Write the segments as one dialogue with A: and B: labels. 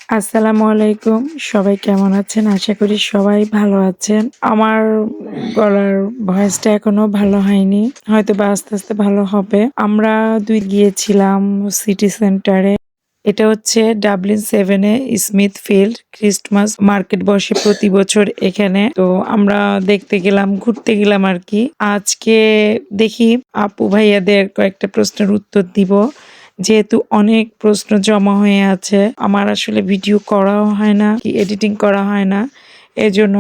A: আসসালামু আলাইকুম। সবাই কেমন আছেন? আশা করি সবাই ভালো আছেন। আমার গলার ভয়েসটা এখনো ভালো হয়নি। হয়তোবা আস্তে, আস্তে ভালো হবে। আমরা ২ গিয়েছিলাম সিটি সেন্টারে। এটা হচ্ছে ডাবলিন 7 এ স্মিথফিল্ড ক্রিস্টমাস মার্কেট বসে প্রতি বছর এখানে। তো আমরা দেখতে গেলাম, ঘুরতে গেলাম আরকি। আজকে দেখি আপু ভাইয়াদের কয়েকটা প্রশ্নের উত্তর দিব। যেহেতু অনেক প্রশ্ন জমা হয়ে আছে, আমার আসলে ভিডিও করাও হয় না, এডিটিং করা হয় না। এজন্য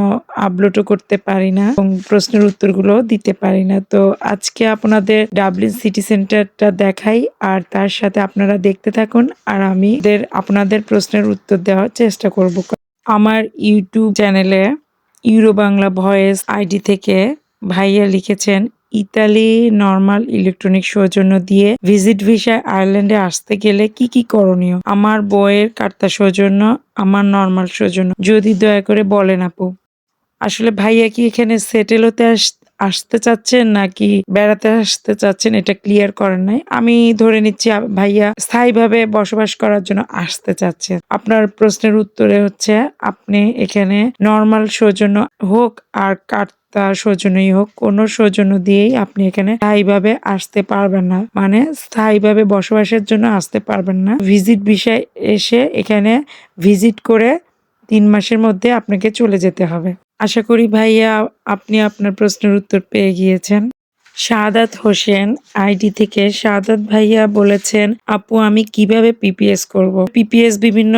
A: আপলোডও করতে পারি না এবং প্রশ্নের উত্তরগুলো দিতে পারি না। তো আজকে আপনাদের ডাবলিন সিটি সেন্টারটা দেখাই আর তার সাথে আপনারা দেখতে থাকুন আর আমি আপনাদের প্রশ্নের উত্তর দেওয়ার চেষ্টা করব। আমার ইউটিউব চ্যানেলে ইউরো বাংলা ভয়েস আইডি থেকে ভাইয়া লিখেছেন ইতালি নরমাল ইলেকট্রনিক সৌজন্য দিয়ে ভিজিট ভিসায় আয়ারল্যান্ডে আসতে গেলে কি কি করণীয়? আমার বইয়ের কার্তা সৌজন্য, আমার নরমাল সৌজন্য। যদি দয়া করে বলেন আপু। আসলে ভাইয়া কি এখানে সেটেল হতে আসতে চাচ্ছেন নাকি বেড়াতে আসতে চাচ্ছেন এটা ক্লিয়ার করেন নাই। আমি ধরে নিচ্ছি ভাইয়া স্থায়ীভাবে বসবাস করার জন্য আসতে চাচ্ছেন। আপনার প্রশ্নের উত্তরে হচ্ছে আপনি এখানে নরমাল সৌজন্য হোক আর কার্তা সৌজন্যই হোক কোনো সৌজন্য দিয়েই আপনি এখানে স্থায়ীভাবে আসতে পারবেন না। মানে স্থায়ীভাবে বসবাসের জন্য আসতে পারবেন না। ভিজিট ভিসায় এসে এখানে ভিজিট করে ৩ মাসের মধ্যে আপনাকে চলে যেতে হবে। আশা করি ভাইয়া আপনি আপনার প্রশ্নের উত্তর পেয়ে গিয়েছেন। শাহাদাত হোসেন আইডি থেকে শাহাদাত ভাইয়া বলেছেন, আপু আমি কিভাবে পিপিএস করব? পিপিএস বিভিন্ন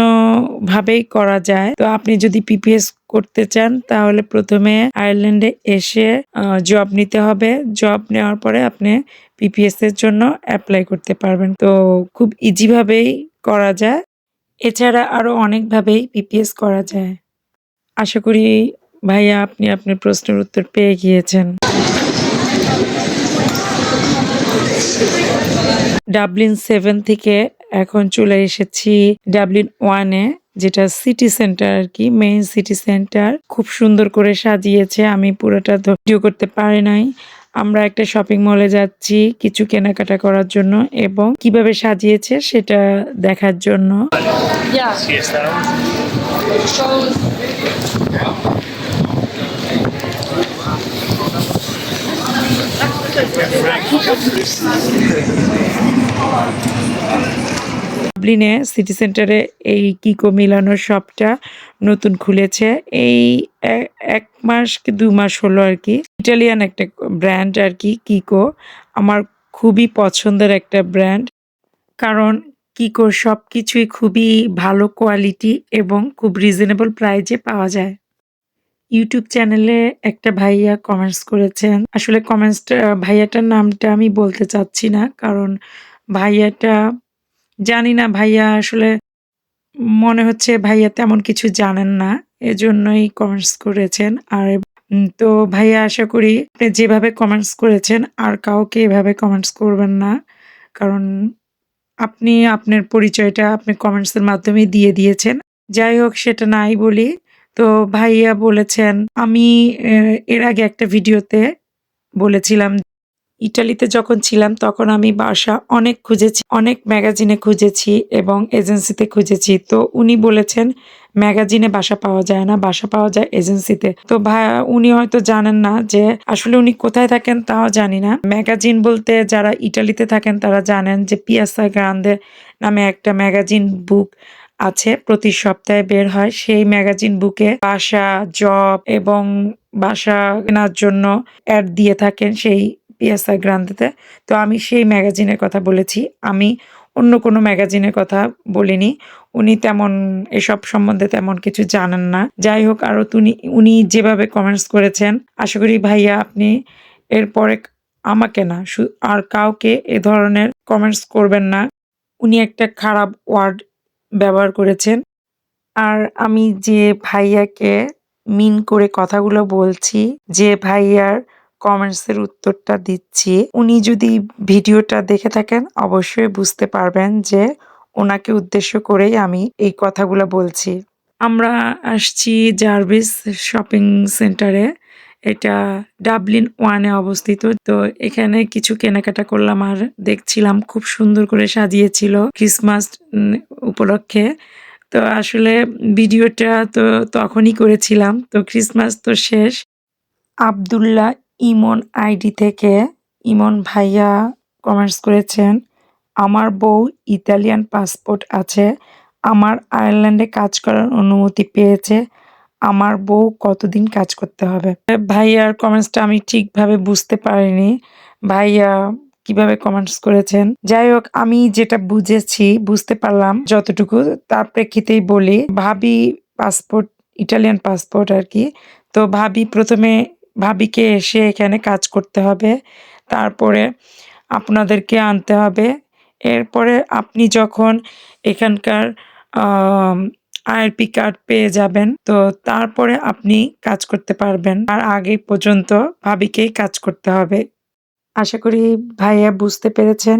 A: ভাবেই করা যায়। তো আপনি যদি পিপিএস করতে চান তাহলে প্রথমে আয়ারল্যান্ডে এসে জব নিতে হবে। জব নেওয়ার পরে আপনি পিপিএস এর জন্য এপ্লাই করতে পারবেন। তো খুব ইজি ভাবেই করা যায়। এছাড়া আরো অনেকভাবেই পিপিএস করা যায়। আশা করি ভাইয়া আপনি আপনার প্রশ্নের উত্তর পেয়ে গিয়েছেন। ডাবলিন 7 থেকে এখন চলে এসেছি ডাবলিন 1 এ যেটা সিটি সেন্টার আরকি মেইন সিটি সেন্টার। খুব সুন্দর করে সাজিয়েছে। আমি পুরোটা ভিডিও করতে পারি নাই। আমরা একটা শপিং মলে যাচ্ছি কিছু কেনাকাটা করার জন্য এবং কিভাবে সাজিয়েছে সেটা দেখার জন্য। ডাবলিনে সিটি সেন্টারে এই কিকো মিলানোর শপটা নতুন খুলেছে। এই ১ মাস কি ২ মাস হলো আরকি। ইটালিয়ান একটা ব্র্যান্ড আরকি কিকো। আমার খুবই পছন্দের একটা ব্র্যান্ড। কারণ কিকোর সবকিছুই খুবই ভালো কোয়ালিটি এবং খুব রিজনেবল প্রাইজে পাওয়া যায়। ইউটিউব চ্যানেলে একটা ভাইয়া কমেন্টস করেছেন। আসলে কমেন্টসটা ভাইয়াটার নামটা আমি বলতে চাচ্ছি না। কারণ ভাইয়াটা জানি না ভাইয়া আসলে মনে হচ্ছে ভাইয়া তেমন কিছু জানেন না। এজন্যই কমেন্টস করেছেন। আর তো ভাইয়া আশা করি আপনি যেভাবে কমেন্টস করেছেন আর কাউকে এভাবে কমেন্টস করবেন না। কারণ আপনি আপনার পরিচয়টা আপনি কমেন্টস এর মাধ্যমেই দিয়ে দিয়েছেন। যাই হোক সেটা নাই বলি। তো ভাইয়া বলেছেন আমি এর আগে একটা ভিডিওতে বলেছিলাম ইটালিতে যখন ছিলাম তখন আমি বাসা অনেক খুঁজেছি, অনেক ম্যাগাজিনে খুঁজেছি এবং এজেন্সিতে খুঁজেছি। তো উনি বলেছেন ম্যাগাজিনে বাসা পাওয়া যায় না, বাসা পাওয়া যায় এজেন্সিতে। তো উনি হয়তো জানেন না যে আসলে উনি কোথায় থাকেন তাও জানি না। ম্যাগাজিন বলতে যারা ইটালিতে থাকেন তারা জানেন যে পিয়াসা গ্রান্দে নামে একটা ম্যাগাজিন বুক আছে প্রতি সপ্তাহে বের হয়। সেই ম্যাগাজিন বুকে বাসা, জব এবং বাসা কেনার জন্য অ্যাড দিয়ে থাকেন সেই পিয়াসা গ্রান্দেতে। তো আমি সেই ম্যাগাজিনের কথা বলেছি। আমি অন্য কোনো ম্যাগাজিনের কথা বলিনি। উনি তেমন এসব সম্বন্ধে তেমন কিছু জানেন না। যাই হোক আরো উনি যেভাবে কমেন্টস করেছেন আশা করি ভাইয়া আপনি এরপরে আমাকে না আর কাউকে এ ধরনের কমেন্টস করবেন না। উনি একটা খারাপ ওয়ার্ড ব্যবহার করেছেন। আর আমি যে ভাইয়াকে মিন করে কথাগুলো বলছি, যে ভাইয়ার কমেন্টস এর উত্তরটা দিচ্ছি, উনি যদি ভিডিওটা দেখে থাকেন অবশ্যই বুঝতে পারবেন যে উনাকে উদ্দেশ্য করেই আমি এই কথাগুলো বলছি। আমরা আসছি জার্ভিস শপিং সেন্টারে। এটা ডাবলিন 1 এ অবস্থিত। তো এখানে কিছু কেনাকাটা করলাম আর দেখছিলাম খুব সুন্দর করে সাজিয়েছিল ক্রিসমাস উপলক্ষে। তো আসলে ভিডিওটা তো তখনই করেছিলাম। তো ক্রিসমাস তো শেষ। আব্দুল্লাহ ইমন আইডি থেকে ইমন ভাইয়া কমেন্টস করেছেন, আমার বউ ইতালিয়ান পাসপোর্ট আছে, আমার আয়ারল্যান্ডে কাজ করার অনুমতি পেয়েছে, আমার বউ কতদিন কাজ করতে হবে? ভাইয়ার কমেন্টসটা আমি ঠিকভাবে বুঝতে পারিনি। ভাইয়া কিভাবে কমেন্টস করেছেন? যাই হোক, আমি যেটা বুঝেছি, বুঝতে পারলাম যতটুকু, তার প্রেক্ষিতেই বলি। ভাবি পাসপোর্ট, ইটালিয়ান পাসপোর্ট আরকি। তো ভাবিকে এসে এখানে কাজ করতে হবে। তারপরে আপনাদেরকে আনতে হবে। এরপরে আপনি যখন এখানকার আম আইএলপি কার্ড পেয়ে যাবেন, তো তারপরে আপনি কাজ করতে পারবেন। তার আগে পর্যন্ত ভাবিকেই কাজ করতে হবে। আশা করি ভাইয়া বুঝতে পেরেছেন।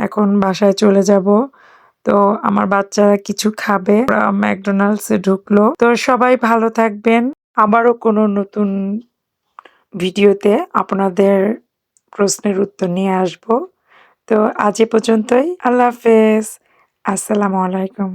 A: এখন বাসায় চলে যাব। তো আমার বাচ্চারা কিছু খাবে। ওরা ম্যাকডোনাল্ডসে ঢুকলো। তো সবাই ভালো থাকবেন। আবারও কোনো নতুন ভিডিওতে আপনাদের প্রশ্নের উত্তর নিয়ে আসব। তো আজ এ পর্যন্তই। আল্লাহ হাফেজ। আসসালামু আলাইকুম।